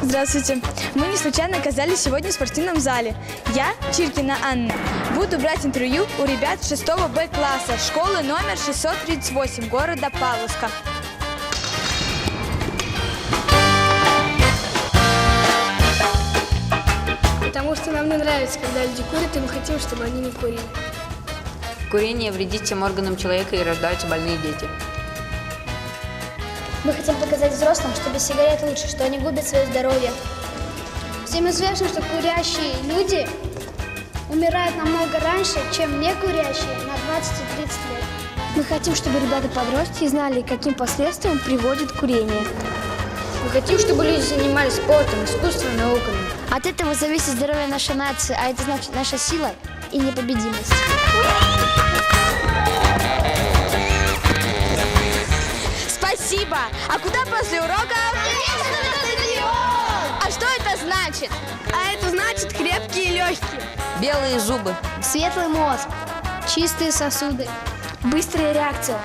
Здравствуйте. Мы не случайно оказались сегодня в спортивном зале. Я, Чиркина Анна, буду брать интервью у ребят 6 Б-класса школы номер 638 города Павловска. Потому что нам не нравится, когда люди курят, и мы хотим, чтобы они не курили. Курение вредит всем органам человека и рождаются больные дети. Мы хотим показать взрослым, что без сигарет лучше, что они губят свое здоровье. Всем известно, что курящие люди умирают намного раньше, чем не курящие, на 20 и 30 лет. Мы хотим, чтобы ребята-подростки знали, каким последствиям приводит курение. Мы хотим, чтобы люди занимались спортом, искусством, науками. От этого зависит здоровье нашей нации, а это значит наша сила и непобедимость. Спасибо! А куда после уроков? А что это значит? А это значит крепкие и легкие. Белые зубы. Светлый мозг, чистые сосуды, быстрая реакция,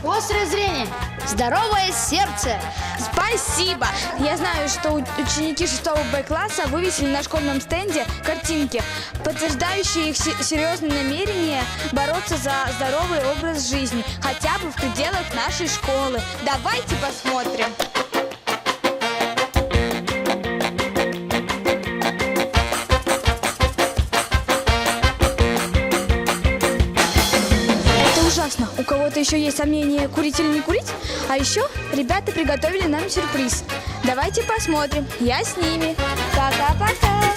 Острое зрение. здоровое сердце. Спасибо! Я знаю, что ученики 6 Б-класса вывесили на школьном стенде картинки, подтверждающие их серьезные намерения бороться за здоровый образ жизни, хотя бы в пределах нашей школы. Давайте посмотрим. Ужасно. У кого-то еще есть сомнения, курить или не курить? А еще ребята приготовили нам сюрприз. Давайте посмотрим. Я с ними. Пока-пока.